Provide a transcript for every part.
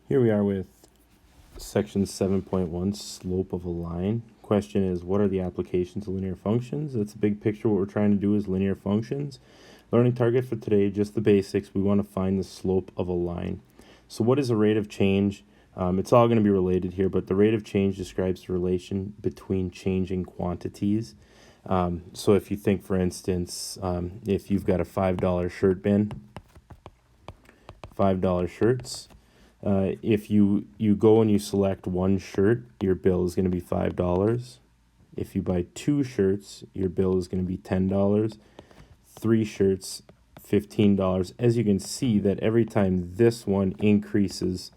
Here we are with section 7.1, slope of a line. Question is, what are the applications of linear functions? That's a big picture. What we're trying to do is linear functions. Learning target for today, just the basics. We want to find the slope of a line. So what is a rate of change? It's all going to be related here, but the rate of change describes the relation between changing quantities. So if you think, for instance, if you've got a $5 shirt bin, $5 shirts, if you go and you select one shirt, your bill is going to be $5. If you buy two shirts, your bill is going to be $10. Three shirts, $15. As you can see that every time this one increases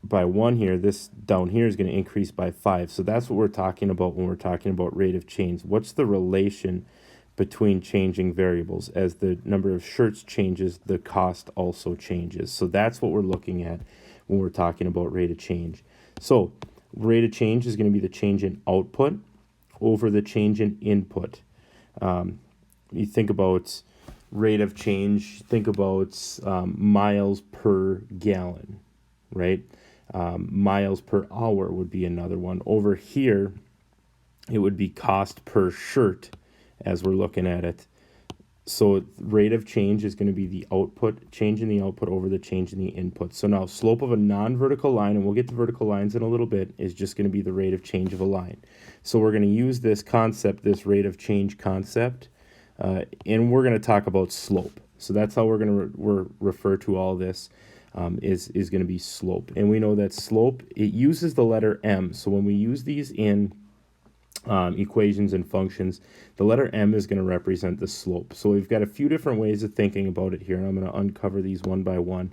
by one here, this down here is going to increase by 5. So that's what we're talking about when we're talking about rate of change. What's the relation between changing variables? As the number of shirts changes, the cost also changes. So that's what we're looking at when we're talking about rate of change. So rate of change is going to be the change in output over the change in input. You think about rate of change, think about miles per gallon, right? Miles per hour would be another one. Over here, it would be cost per shirt as we're looking at it. So rate of change is going to be the output, change in the output over the change in the input. So now slope of a non-vertical line, and we'll get to vertical lines in a little bit, is just going to be the rate of change of a line. So we're going to use this concept, this rate of change concept, and we're going to talk about slope. So that's how we're going to refer to all this. Is going to be slope. And we know that slope, it uses the letter m. So when we use these in equations and functions, the letter m is going to represent the slope. So we've got a few different ways of thinking about it here, and I'm going to uncover these one by one.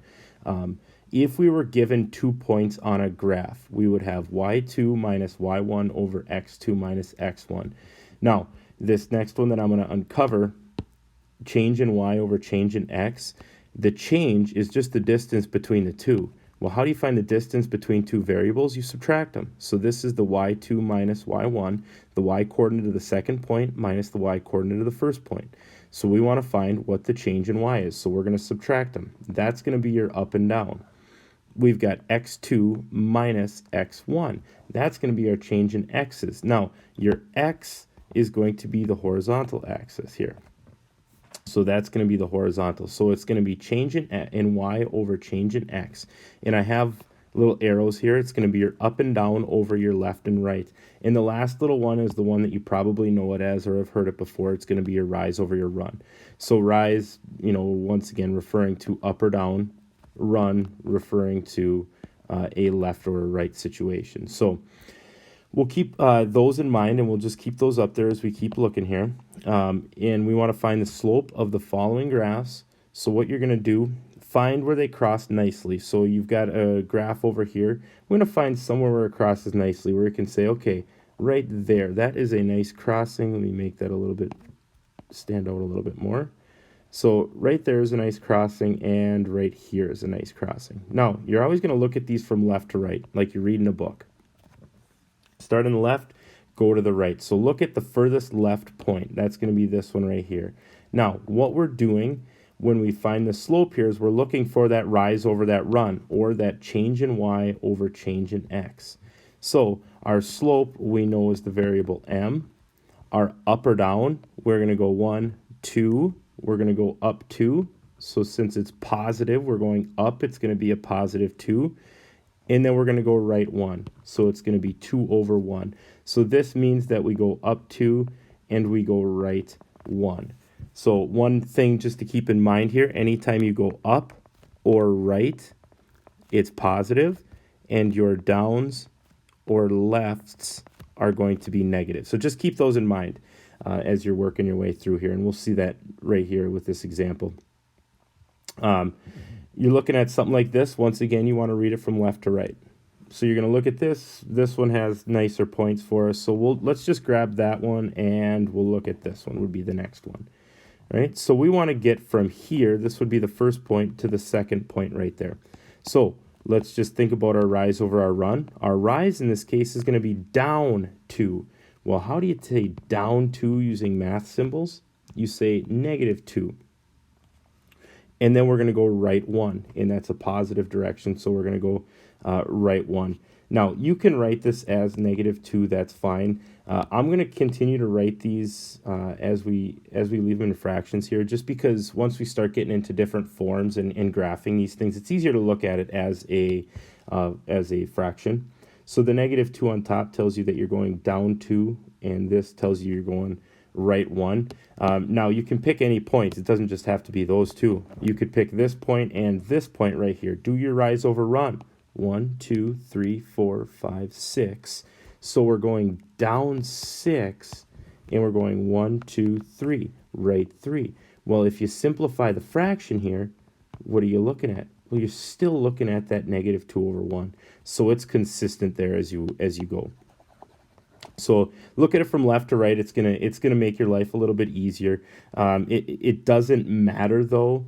If we were given 2 points on a graph, we would have y2 minus y1 over x2 minus x1. Now, this next one that I'm going to uncover, change in y over change in x, the change is just the distance between the two. Well, how do you find the distance between two variables? You subtract them. So this is the y2 minus y1, the y coordinate of the second point minus the y coordinate of the first point. So we want to find what the change in y is. So we're going to subtract them. That's going to be your up and down. We've got x2 minus x1. That's going to be our change in x's. Now, your x is going to be the horizontal axis here. So that's going to be the horizontal. So it's going to be change in y over change in x. And I have little arrows here. It's going to be your up and down over your left and right. And the last little one is the one that you probably know it as or have heard it before. It's going to be your rise over your run. So rise, once again, referring to up or down. Run, referring to a left or a right situation. So we'll keep those in mind, and we'll just keep those up there as we keep looking here. And we want to find the slope of the following graphs. So what you're going to do, find where they cross nicely. So you've got a graph over here. We're going to find somewhere where it crosses nicely, where you can say, okay, right there, that is a nice crossing. Let me make that a little bit, stand out a little bit more. So right there is a nice crossing, and right here is a nice crossing. Now, you're always going to look at these from left to right, like you're reading a book. Start on the left, go to the right. So look at the furthest left point. That's going to be this one right here. Now, what we're doing when we find the slope here is we're looking for that rise over that run, or that change in y over change in x. So our slope we know is the variable m. Our up or down, we're going to go 1, 2. We're going to go up 2. So since it's positive, we're going up. It's going to be a positive 2. And then we're going to go right 1. So it's going to be 2 over 1. So this means that we go up 2 and we go right 1. So one thing just to keep in mind here, anytime you go up or right, it's positive, and your downs or lefts are going to be negative. So just keep those in mind as you're working your way through here. And we'll see that right here with this example. You're looking at something like this. Once again, you want to read it from left to right. So you're going to look at this. This one has nicer points for us. So let's just grab that one, and we'll look at this one would be the next one. All right. So we want to get from here, this would be the first point, to the second point right there. So let's just think about our rise over our run. Our rise in this case is going to be down 2. Well, how do you say down 2 using math symbols? You say negative 2. And then we're going to go right 1, and that's a positive direction, so we're going to go right 1. Now, you can write this as -2, that's fine. I'm going to continue to write these as we leave them in fractions here, just because once we start getting into different forms and graphing these things, it's easier to look at it as a fraction. So the -2 on top tells you that you're going down 2, and this tells you you're going right 1. Now, you can pick any points. It doesn't just have to be those two. You could pick this point and this point right here. Do your rise over run. 1, 2, 3, 4, 5, 6. So we're going down 6, and we're going 1, 2, 3, right 3. Well, if you simplify the fraction here, what are you looking at? Well, you're still looking at that -2 over 1. So it's consistent there as you go. So look at it from left to right. It's gonna make your life a little bit easier. It doesn't matter though.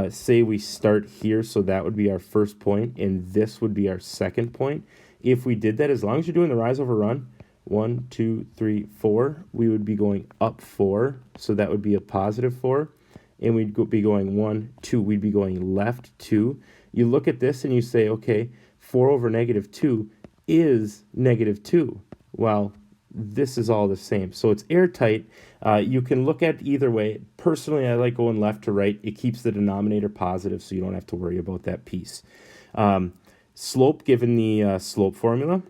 Say we start here, so that would be our first point, and this would be our second point. If we did that, as long as you're doing the rise over run, 1, 2, 3, 4, we would be going up 4, so that would be a +4, and we'd be going 1, 2, we'd be going left 2. You look at this and you say, okay, 4 over -2 is -2. Well, this is all the same. So it's airtight. You can look at either way. Personally, I like going left to right. It keeps the denominator positive, so you don't have to worry about that piece. Slope, given the slope formula.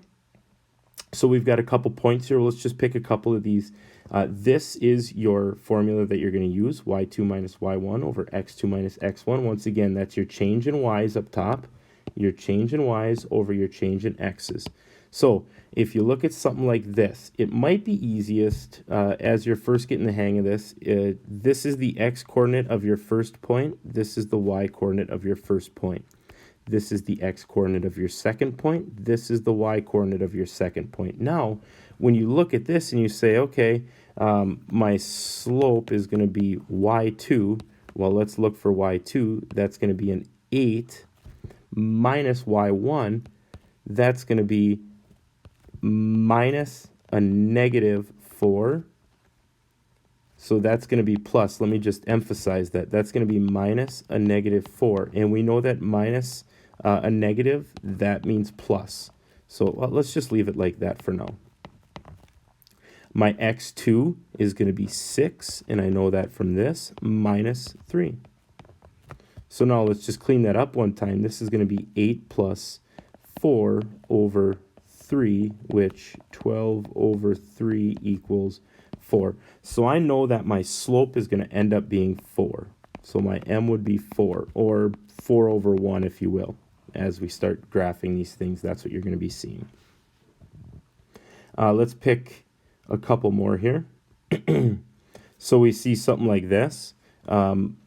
So we've got a couple points here. Let's just pick a couple of these. This is your formula that you're going to use, y2 minus y1 over x2 minus x1. Once again, that's your change in y's up top, your change in y's over your change in x's. So if you look at something like this, it might be easiest as you're first getting the hang of this. This is the x coordinate of your first point. This is the y coordinate of your first point. This is the x coordinate of your second point. This is the y coordinate of your second point. Now, when you look at this and you say, okay, my slope is going to be y2. Well, let's look for y2. That's going to be an 8 minus y1. That's going to be minus a -4. So that's going to be plus. Let me just emphasize that. That's going to be minus a -4. And we know that minus a negative, that means plus. So let's just leave it like that for now. My x2 is going to be 6, and I know that from this, minus 3. So now let's just clean that up one time. This is going to be 8 plus 4 over 3, which 12 over 3 equals 4. So I know that my slope is going to end up being 4. So my m would be 4, or 4 over 1, if you will. As we start graphing these things, that's what you're going to be seeing. Let's pick a couple more here. So we see something like this.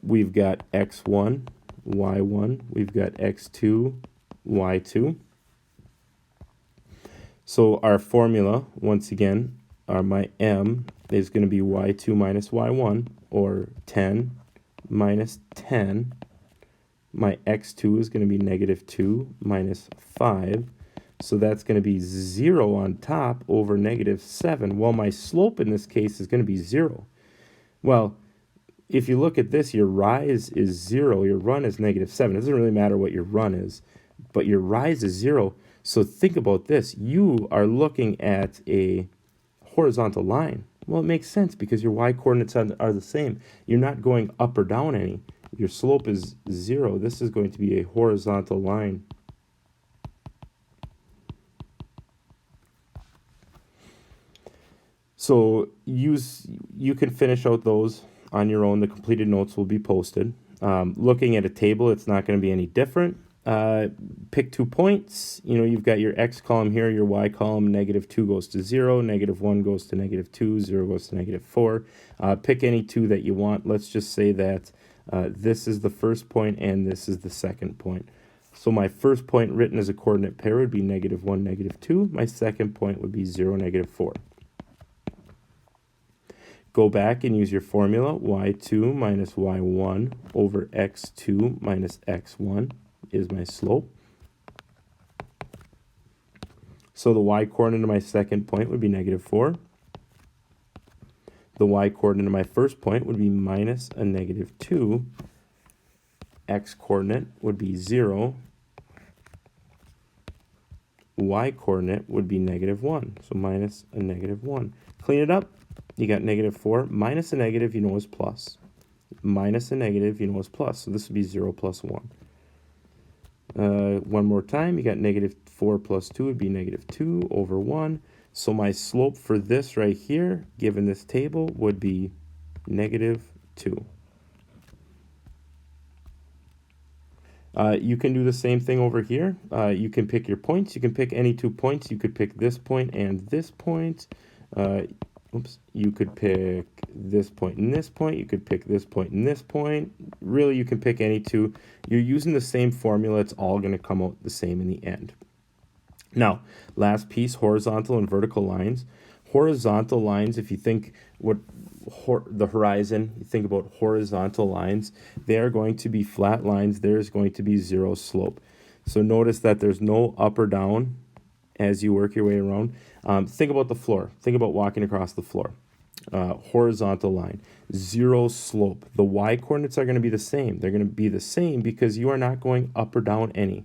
We've got x1, y1. We've got x2, y2. So our formula, once again, my m is going to be y2 minus y1, or 10 minus 10. My x2 is going to be -2 minus 5. So that's going to be 0 on top over -7. Well, my slope in this case is going to be 0. Well, if you look at this, your rise is 0. Your run is -7. It doesn't really matter what your run is, but your rise is 0. So think about this. You are looking at a horizontal line. Well, it makes sense because your y coordinates are the same. You're not going up or down any. Your slope is 0. This is going to be a horizontal line. So you can finish out those on your own. The completed notes will be posted. Looking at a table, it's not going to be any different. Pick 2 points. You know, you've got your x column here, your y column. -2 goes to 0, -1 goes to -2, 0 goes to -4. Pick any 2 that you want. Let's just say that this is the first point and this is the second point. So my first point written as a coordinate pair would be -1, -2. My second point would be 0, -4. Go back and use your formula. y2 minus y1 over x2 minus x1 is my slope. So the y coordinate of my second point would be -4. The y coordinate of my first point would be minus a -2. X coordinate would be 0. Y coordinate would be -1, so minus a -1. Clean it up, you got -4 minus a negative, you know, is plus. Minus a negative, you know, is plus, so this would be 0 plus 1. One more time, you got -4 plus 2 would be -2 over 1. So my slope for this right here, given this table, would be -2. You can do the same thing over here. You can pick your points. You can pick any 2 points. You could pick this point and this point. You could pick this point and this point. You could pick this point and this point. Really, you can pick any 2. You're using the same formula. It's all going to come out the same in the end. Now, last piece, horizontal and vertical lines. Horizontal lines, if you think the horizon, you think about horizontal lines, they are going to be flat lines. There's going to be 0 slope. So notice that there's no up or down as you work your way around. Think about the floor. Think about walking across the floor. Horizontal line, 0 slope. The y coordinates are going to be the same. They're going to be the same because you are not going up or down any.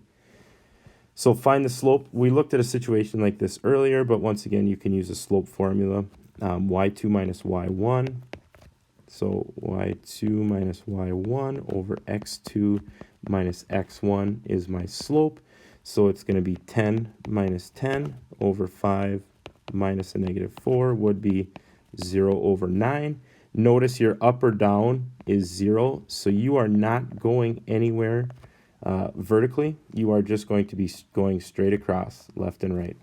So find the slope. We looked at a situation like this earlier, but once again, you can use a slope formula. Y2 minus y1. So y2 minus y1 over x2 minus x1 is my slope. So it's going to be 10 minus 10 over 5 minus a -4 would be 0 over 9. Notice your up or down is 0, so you are not going anywhere vertically. You are just going to be going straight across, left and right.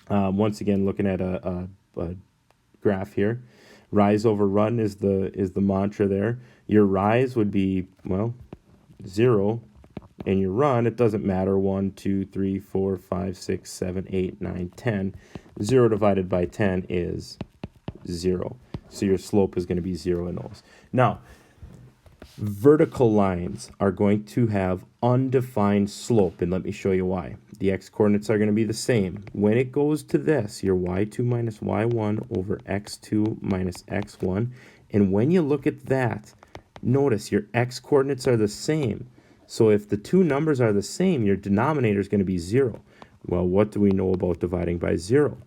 Once again, looking at a graph here, rise over run is the mantra there. Your rise would be, well, 0, and your run, it doesn't matter, 1, 2, 3, 4, 5, 6, 7, 8, 9, 10. 0 divided by 10 is 0. So your slope is going to be 0 in those. Now, vertical lines are going to have undefined slope, and let me show you why. The x-coordinates are going to be the same. When it goes to this, your y2 minus y1 over x2 minus x1, and when you look at that, notice your x-coordinates are the same. So if the two numbers are the same, your denominator is going to be 0. Well, what do we know about dividing by 0?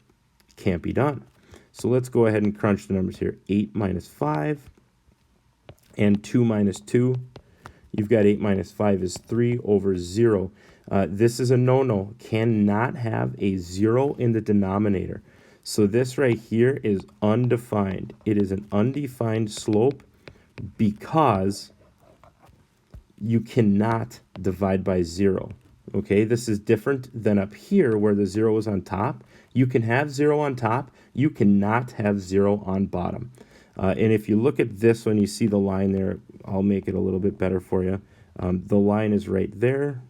Can't be done. So let's go ahead and crunch the numbers here. 8 minus 5 and 2 minus 2. You've got 8 minus 5 is 3 over 0. This is a no-no. Cannot have a 0 in the denominator. So this right here is undefined. It is an undefined slope because you cannot divide by 0. Okay, this is different than up here where the 0 is on top. You can have 0 on top. You cannot have 0 on bottom. And if you look at this one, you see the line there. I'll make it a little bit better for you. The line is right there.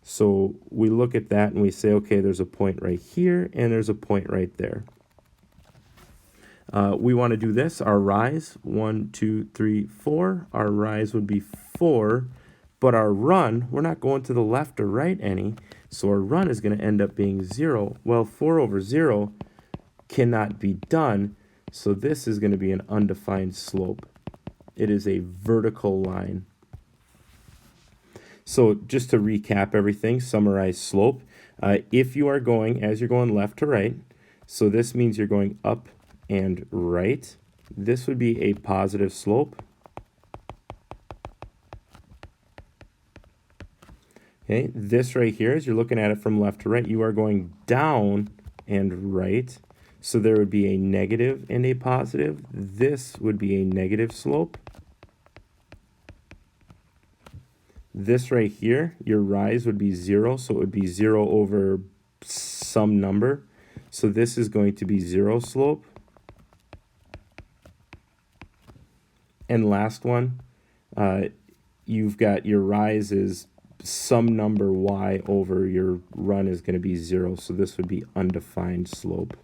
So we look at that and we say, okay, there's a point right here and there's a point right there. We want to do this. Our rise, 1, 2, 3, 4. Our rise would be 4. But our run, we're not going to the left or right any. So our run is going to end up being 0. Well, 4 over 0 cannot be done. So this is going to be an undefined slope. It is a vertical line. So just to recap everything, summarize slope. If you are going, as you're going left to right, so this means you're going up and right, this would be a positive slope. Okay, this right here, as you're looking at it from left to right, you are going down and right. So there would be a negative and a positive. This would be a negative slope. This right here, your rise would be 0, so it would be 0 over some number. So this is going to be 0 slope. And last one, you've got your rise is some number y over your run is going to be 0, so this would be undefined slope.